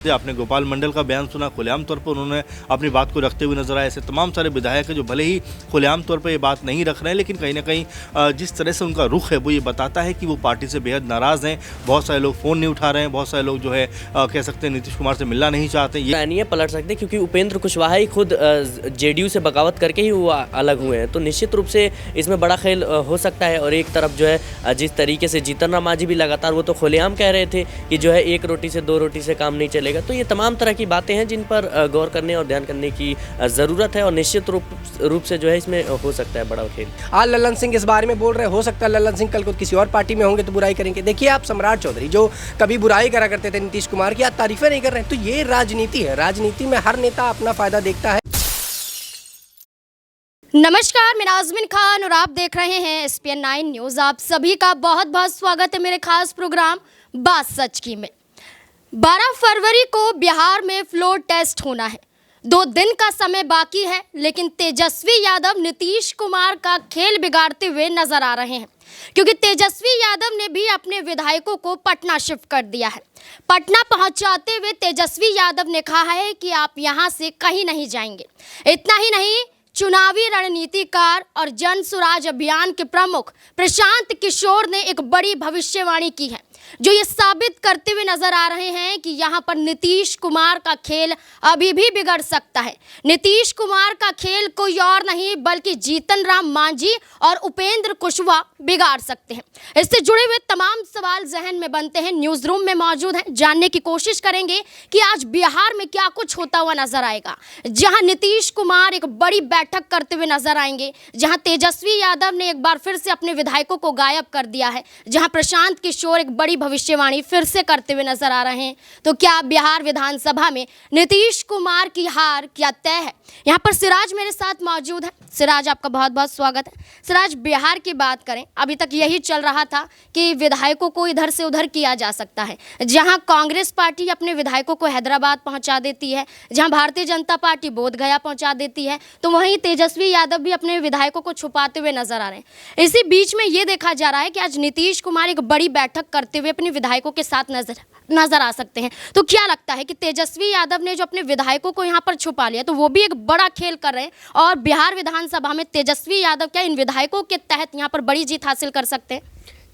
आपने गोपाल मंडल का बयान सुना, खुलेआम तौर पर उन्होंने अपनी बात को रखते हुए नजर आए। ऐसे तमाम सारे विधायक हैं जो भले ही खुलेआम तौर पर ये बात नहीं रख रहे हैं, लेकिन कहीं ना कहीं जिस तरह से उनका रुख है वो ये बताता है कि वो पार्टी से बेहद नाराज़ हैं। बहुत सारे लोग फ़ोन नहीं उठा रहे हैं, बहुत सारे लोग जो है कह सकते हैं नीतीश कुमार से मिलना नहीं चाहते। ये नहीं पलट सकते क्योंकि उपेंद्र कुशवाहा ही खुद जेडीयू से बगावत करके ही वो अलग हुए हैं, तो निश्चित रूप से इसमें बड़ा खेल हो सकता है। और एक तरफ जो है जिस तरीके से जीतन राम मांझी भी लगातार वो तो खुलेआम कह रहे थे कि जो है एक रोटी से दो रोटी से काम नहीं चलेगा, तो ये तमाम तरह की बातें हैं जिन पर गौर करने और ध्यान करने की ज़रूरत है। और निश्चित रूप से जो है इसमें हो सकता है बड़ा खेल। आज लल्लन सिंह इस बारे में बोल रहे, हो सकता है लल्लन सिंह कल को किसी और पार्टी में होंगे तो बुराई करेंगे। देखिए आप सम्राट चौधरी जो कभी बुराई करा करते थे नीतीश कुमार की, आज तारीफें नहीं कर रहे हैं, तो ये राजनीति है। राजनीति में हर नेता अपना फायदा देखता है। नमस्कार, मैं नाज़मीन खान और आप देख रहे हैं SPN 9 न्यूज़। आप सभी का बहुत बहुत स्वागत है मेरे खास प्रोग्राम बात सच की में। 12 फरवरी को बिहार में फ्लोर टेस्ट होना है। 2 दिन का समय बाकी है, लेकिन तेजस्वी यादव नीतीश कुमार का खेल बिगाड़ते हुए नजर आ रहे हैं, क्योंकि तेजस्वी यादव ने भी अपने विधायकों को पटना शिफ्ट कर दिया है। पटना पहुंचाते हुए तेजस्वी यादव ने कहा है कि आप यहां से कहीं नहीं जाएंगे। इतना ही नहीं, चुनावी रणनीतिकार और जन सुराज अभियान के प्रमुख प्रशांत किशोर ने एक बड़ी भविष्यवाणी की है, जो ये साबित करते हुए नजर आ रहे हैं कि यहाँ पर नीतीश कुमार का खेल अभी भी बिगड़ सकता है। नीतीश कुमार का खेल कोई और नहीं बल्कि जीतन राम मांझी और उपेंद्र कुशवाहा बिगाड़ सकते हैं। इससे जुड़े हुए तमाम सवाल जहन में बनते हैं। न्यूज़ रूम में मौजूद हैं, जानने की कोशिश करेंगे कि आज बिहार में क्या कुछ होता हुआ नजर आएगा, जहाँ नीतीश कुमार एक बड़ी बैठक करते हुए नजर आएंगे, जहाँ तेजस्वी यादव ने एक बार फिर से अपने विधायकों को गायब कर दिया है, जहाँ प्रशांत किशोर एक बड़ी भविष्यवाणी फिर से करते हुए नजर आ रहे हैं। तो क्या बिहार विधानसभा में नीतीश कुमार की हार क्या तय है? यहाँ पर सिराज मेरे साथ मौजूद है। सिराज, आपका बहुत बहुत स्वागत है। सिराज, बिहार की बात करें, अभी तक यही चल रहा था कि विधायकों को इधर से उधर किया जा सकता है। जहां कांग्रेस पार्टी अपने विधायकों को हैदराबाद पहुंचा देती है, जहां भारतीय जनता पार्टी बोधगया पहुंचा देती है, तो वहीं तेजस्वी यादव भी अपने विधायकों को छुपाते हुए नजर आ रहे हैं। इसी बीच में ये देखा जा रहा है कि आज नीतीश कुमार एक बड़ी बैठक करते हुए अपने विधायकों के साथ नजर आ सकते हैं। तो क्या लगता है कि तेजस्वी यादव ने जो अपने विधायकों को यहाँ पर छुपा लिया, तो वो भी एक बड़ा खेल कर रहे हैं, और बिहार विधानसभा में तेजस्वी यादव क्या इन विधायकों के तहत यहाँ पर बड़ी जीत हासिल कर सकते हैं?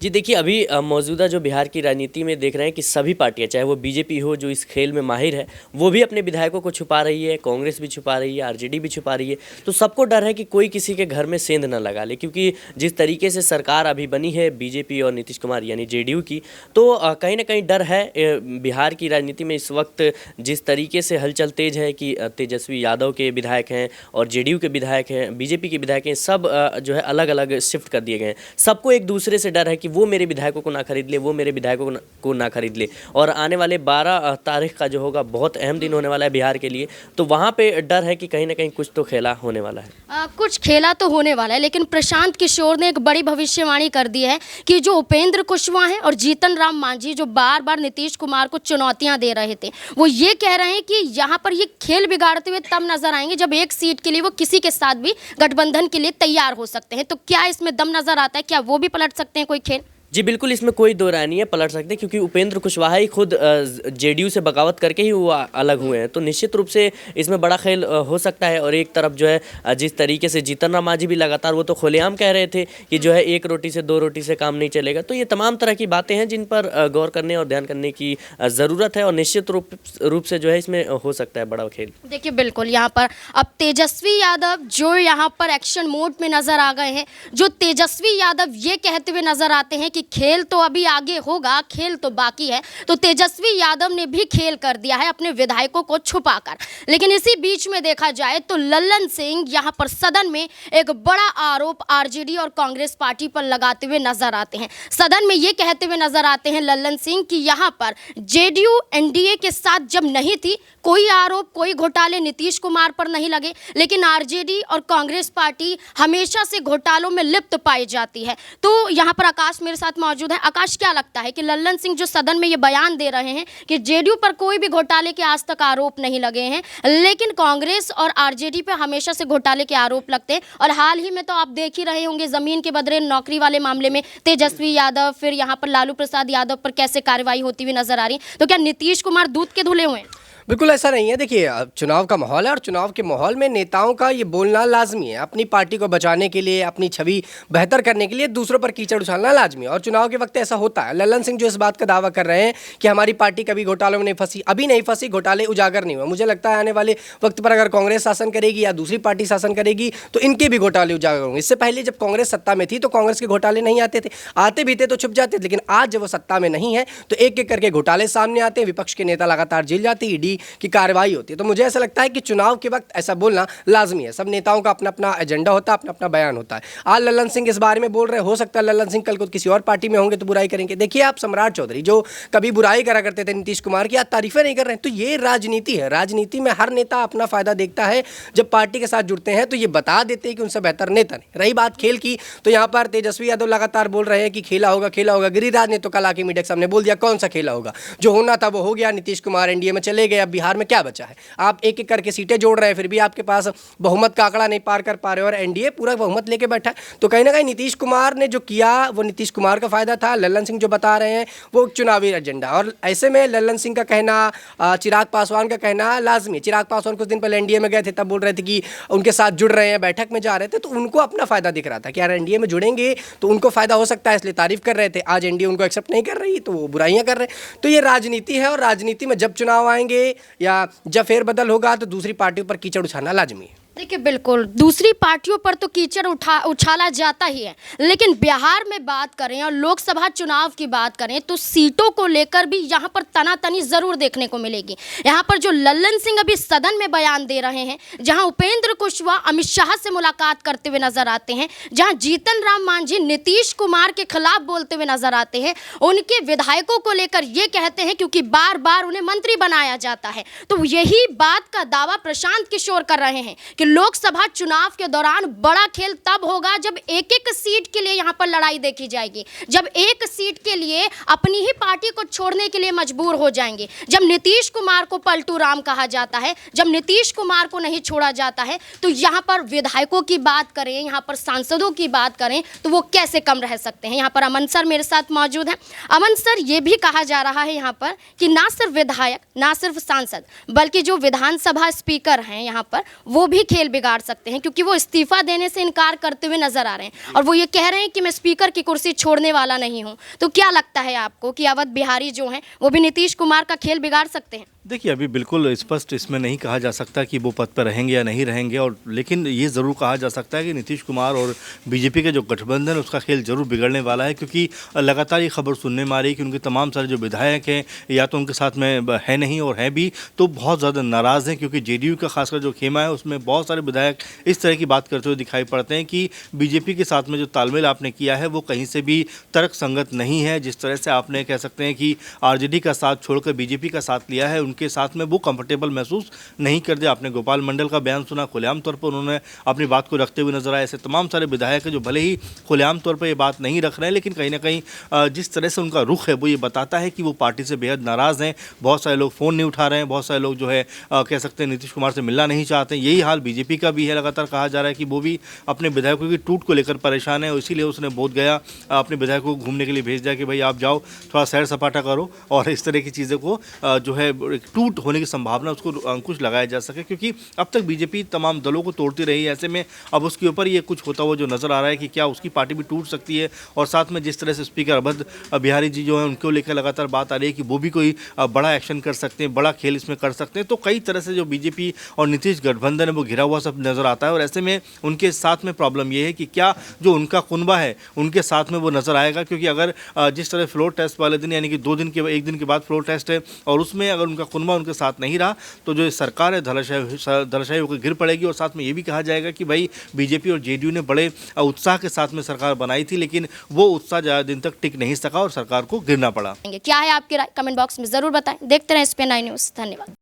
जी देखिए, अभी मौजूदा जो बिहार की राजनीति में देख रहे हैं कि सभी पार्टियां, चाहे वो बीजेपी हो जो इस खेल में माहिर है, वो भी अपने विधायकों को छुपा रही है, कांग्रेस भी छुपा रही है, आरजेडी भी छुपा रही है। तो सबको डर है कि कोई किसी के घर में सेंध न लगा ले, क्योंकि जिस तरीके से सरकार अभी बनी है बीजेपी और नीतीश कुमार यानी जेडीयू की, तो कहीं ना कहीं डर है बिहार की राजनीति में इस वक्त। जिस तरीके से हलचल तेज है कि तेजस्वी यादव के विधायक हैं और जेडीयू के विधायक हैं, बीजेपी के विधायक हैं, सब जो है अलग अलग शिफ्ट कर दिए गए हैं। सबको एक दूसरे से डर है कि वो मेरे विधायकों को ना खरीद ले, वो मेरे विधायकों को ना खरीद ले। और आने वाले 12 तारीख का जो होगा बहुत अहम दिन होने वाला है बिहार के लिए, तो वहाँ पे डर है कि कहीं ना कहीं कुछ तो खेला होने वाला है। कुछ खेला तो होने वाला है, लेकिन प्रशांत किशोर ने एक बड़ी भविष्यवाणी कर दी है कि जो उपेंद्र कुशवाहा हैं और जीतन राम मांझी जो बार बार नीतीश कुमार को चुनौतियां दे रहे थे, वो ये कह रहे हैं कि यहाँ पर ये खेल बिगाड़ते हुए तब नजर आएंगे जब एक सीट के लिए वो किसी के साथ भी गठबंधन के लिए तैयार हो सकते हैं। तो क्या इसमें दम नजर आता है? क्या वो भी पलट सकते हैं कोई खेल? जी बिल्कुल, इसमें कोई दो राय नहीं है, पलट सकते, क्योंकि उपेंद्र कुशवाहा ही खुद जेडीयू से बगावत करके ही वो अलग हुए हैं, तो निश्चित रूप से इसमें बड़ा खेल हो सकता है। और एक तरफ जो है जिस तरीके से जीतन राम मांझी भी लगातार वो तो खुलेआम कह रहे थे कि जो है एक रोटी से दो रोटी से काम नहीं चलेगा, तो ये तमाम तरह की बातें हैं जिन पर गौर करने और ध्यान करने की ज़रूरत है। और निश्चित रूप से जो है इसमें हो सकता है बड़ा खेल। देखिए बिल्कुल, यहाँ पर अब तेजस्वी यादव जो यहाँ पर एक्शन मोड में नजर आ गए हैं, जो तेजस्वी यादव ये कहते हुए नजर आते हैं कि खेल तो अभी आगे होगा, खेल तो बाकी है, तो तेजस्वी यादव ने भी खेल कर दिया है अपने विधायकों को छुपाकर। लेकिन इसी बीच में देखा जाए तो लल्लन सिंह यहाँ पर सदन में एक बड़ा आरोप आरजेडी और कांग्रेस पार्टी पर लगाते हुए नजर आते हैं। सदन में ये कहते हुए नजर आते हैं लल्लन सिंह कि यहाँ पर जेडीयू एनडीए के साथ जब नहीं थी, कोई आरोप कोई घोटाले नीतीश कुमार पर नहीं लगे, लेकिन आरजेडी और कांग्रेस पार्टी हमेशा से घोटालों में लिप्त पाई जाती है। तो यहाँ पर आकाश मेरे साथ साथ मौजूद हैं। आकाश, क्या लगता है कि लल्लन सिंह जो सदन में ये बयान दे रहे हैं कि जेडीयू पर कोई भी घोटाले के आज तक आरोप नहीं लगे हैं, लेकिन कांग्रेस और आरजेडी पे हमेशा से घोटाले के आरोप लगते हैं, और हाल ही में तो आप देख ही रहे होंगे जमीन के बदले नौकरी वाले मामले में तेजस्वी यादव, फिर यहाँ पर लालू प्रसाद यादव पर कैसे कार्रवाई होती हुई नजर आ रही है। तो क्या नीतीश कुमार दूध के धुले हुए हैं? बिल्कुल ऐसा नहीं है। देखिए, अब चुनाव का माहौल है और चुनाव के माहौल में नेताओं का ये बोलना लाजमी है। अपनी पार्टी को बचाने के लिए, अपनी छवि बेहतर करने के लिए दूसरों पर कीचड़ उछालना लाजमी है, और चुनाव के वक्त ऐसा होता है। लल्लन सिंह जो इस बात का दावा कर रहे हैं कि हमारी पार्टी कभी घोटालों में नहीं फंसी, अभी नहीं फंसी, घोटाले उजागर नहीं हुए। मुझे लगता है आने वाले वक्त पर अगर कांग्रेस शासन करेगी या दूसरी पार्टी शासन करेगी तो इनके भी घोटाले उजागर होंगे। इससे पहले जब कांग्रेस सत्ता में थी तो कांग्रेस के घोटाले नहीं आते थे, आते भी थे तो छुप जाते थे, लेकिन आज जब वो सत्ता में नहीं है तो एक एक करके घोटाले सामने आते हैं, विपक्ष के नेता लगातार जेल जाते हैं, ईडी की कार्रवाई होती है। तो मुझे ऐसा लगता है कि चुनाव के वक्त ऐसा बोलना लाजमी है। सब नेताओं का अपना अपना एजेंडा होता है, अपना अपना बयान होता है। आज लल्लन सिंह इस बारे में बोल रहे हैं, हो सकता है लल्लन सिंह कल को किसी और पार्टी में होंगे तो बुराई करेंगे। देखिए, आप सम्राट चौधरी जो कभी बुराई करा करते थे नीतीश कुमार की, आज तारीफें नहीं कर रहे हैं। तो ये राजनीति है। राजनीति में हर नेता अपना फायदा देखता है। जब पार्टी के साथ जुड़ते हैं तो ये बता देते हैं कि उनसे बेहतर नेता नहीं। रही बात खेल की, तो यहाँ पर तेजस्वी यादव लगातार बोल रहे हैं कि खेला होगा, खेला होगा। गिरिराज ने तो कल आके मीडिया के सामने बोल दिया कौन सा खेला होगा, जो होना था वो हो गया। नीतीश कुमार एनडीए में चले गए, अब बिहार में क्या बचा है? आप एक एक करके सीटें जोड़ रहे हैं, फिर भी आपके पास बहुमत का आंकड़ा नहीं पार कर पा रहे, और एनडीए पूरा बहुमत लेके बैठा है। तो कहीं ना कहीं नीतीश कुमार ने जो किया वो नीतीश कुमार का फायदा था। लल्लन सिंह जो बता रहे हैं वो चुनावी एजेंडा, और ऐसे में लल्लन सिंह का कहना, चिराग पासवान का कहना लाजमी। चिराग पासवान कुछ दिन पहले एनडीए में गए थे, तब बोल रहे थे कि उनके साथ जुड़ रहे हैं, बैठक में जा रहे थे, तो उनको अपना फायदा दिख रहा था कि यार एनडीए में जुड़ेंगे तो उनको फायदा हो सकता है, इसलिए तारीफ कर रहे थे। आज एनडीए उनको एक्सेप्ट नहीं कर रही तो वो बुराइयां कर रहे हैं। तो ये राजनीति है, और राजनीति में जब चुनाव आएंगे या जब फेरबदल होगा तो दूसरी पार्टियों पर कीचड़ उछालना लाजमी है। देखिए, बिल्कुल दूसरी पार्टियों पर तो कीचड़ उछाला जाता ही है, लेकिन बिहार में बात करें और लोकसभा चुनाव की बात करें तो सीटों को लेकर भी यहाँ पर तनातनी जरूर देखने को मिलेगी। यहाँ पर जो लल्लन सिंह अभी सदन में बयान दे रहे हैं, जहाँ उपेंद्र कुशवाहा अमित शाह से मुलाकात करते हुए नजर आते हैं, जहाँ जीतन राम मांझी नीतीश कुमार के खिलाफ बोलते हुए नजर आते हैं, उनके विधायकों को लेकर ये कहते हैं क्योंकि बार बार उन्हें मंत्री बनाया जाता है। तो यही बात का दावा प्रशांत किशोर कर रहे हैं कि लोकसभा चुनाव के दौरान बड़ा खेल तब होगा जब एक एक सीट के लिए यहां पर लड़ाई देखी जाएगी, जब एक सीट के लिए अपनी ही पार्टी को छोड़ने के लिए मजबूर हो जाएंगे, जब नीतीश कुमार को पलटू राम कहा जाता है, जब नीतीश कुमार को नहीं छोड़ा जाता है। तो यहां पर विधायकों की बात करें, यहां पर सांसदों की बात करें तो वो कैसे कम रह सकते हैं। यहां पर अमन सर मेरे साथ मौजूद हैं। अमन सर, ये भी कहा जा रहा है यहां पर कि ना सिर्फ विधायक, ना सिर्फ सांसद, बल्कि जो विधानसभा स्पीकर हैं यहां पर, वो भी खेल बिगाड़ सकते हैं, क्योंकि वो इस्तीफा देने से इनकार करते हुए नजर आ रहे हैं और वो ये कह रहे हैं कि मैं स्पीकर की कुर्सी छोड़ने वाला नहीं हूं। तो क्या लगता है आपको कि अवध बिहारी जो हैं वो भी नीतीश कुमार का खेल बिगाड़ सकते हैं? देखिए, अभी बिल्कुल स्पष्ट इसमें नहीं कहा जा सकता कि वो पद पर रहेंगे या नहीं रहेंगे, और लेकिन ये ज़रूर कहा जा सकता है कि नीतीश कुमार और बीजेपी के जो गठबंधन है उसका खेल जरूर बिगड़ने वाला है, क्योंकि लगातार ये खबर सुनने में आ रही है कि उनके तमाम सारे जो विधायक हैं या तो उनके साथ में है नहीं, और हैं भी तो बहुत ज़्यादा नाराज़ हैं, क्योंकि जेडीयू का खासकर जो खेमा है उसमें बहुत सारे विधायक इस तरह की बात करते हुए दिखाई पड़ते हैं कि बीजेपी के साथ में जो तालमेल आपने किया है वो कहीं से भी तर्क संगत नहीं है। जिस तरह से आपने कह सकते हैं कि आरजेडी का साथ छोड़कर बीजेपी का साथ लिया है, उनके साथ में वो कंफर्टेबल महसूस नहीं करते। आपने गोपाल मंडल का बयान सुना, खुलेआम तौर पर उन्होंने अपनी बात को रखते हुए नजर आए। ऐसे तमाम सारे विधायक हैं जो भले ही खुलेआम तौर पर ये बात नहीं रख रहे हैं, लेकिन कहीं ना कहीं जिस तरह से उनका रुख है वो ये बताता है कि वो पार्टी से बेहद नाराज़ हैं। बहुत सारे लोग फ़ोन नहीं उठा रहे हैं, बहुत सारे लोग जो है कह सकते हैं नीतीश कुमार से मिलना नहीं चाहते। यही हाल बीजेपी का भी है। लगातार कहा जा रहा है कि वो भी अपने विधायकों की टूट को लेकर परेशान है, इसीलिए उसने बोध गया अपने विधायकों को घूमने के लिए भेज दिया कि भाई आप जाओ, थोड़ा सैर सपाटा करो, और इस तरह की चीज़ों को जो है टूट होने की संभावना उसको अंकुश लगाया जा सके, क्योंकि अब तक बीजेपी तमाम दलों को तोड़ती रही है। ऐसे में अब उसके ऊपर ये कुछ होता हुआ जो नज़र आ रहा है कि क्या उसकी पार्टी भी टूट सकती है। और साथ में जिस तरह से स्पीकर अवध बिहारी जी जो है उनको लेकर लगातार बात आ रही है कि वो भी कोई बड़ा एक्शन कर सकते हैं, बड़ा खेल इसमें कर सकते हैं। तो कई तरह से जो बीजेपी और नीतीश गठबंधन है वो घिरा हुआ सब नज़र आता है, और ऐसे में उनके साथ में प्रॉब्लम ये है कि क्या जो उनका कुनबा है उनके साथ में वो नज़र आएगा, क्योंकि अगर जिस तरह फ्लोर टेस्ट वाले दिन यानी कि 2 दिन के एक दिन के बाद फ्लोर टेस्ट है और उसमें अगर उनका कुनबा उनके साथ नहीं रहा तो जो सरकार है धराशायी होकर गिर पड़ेगी। और साथ में ये भी कहा जाएगा कि भाई बीजेपी और जेडीयू ने बड़े उत्साह के साथ में सरकार बनाई थी, लेकिन वो उत्साह ज़्यादा दिन तक टिक नहीं सका और सरकार को गिरना पड़ा। क्या है आपकी राय? कमेंट बॉक्स में ज़रूर बताएं। देखते रहें SPN9 न्यूज़। धन्यवाद।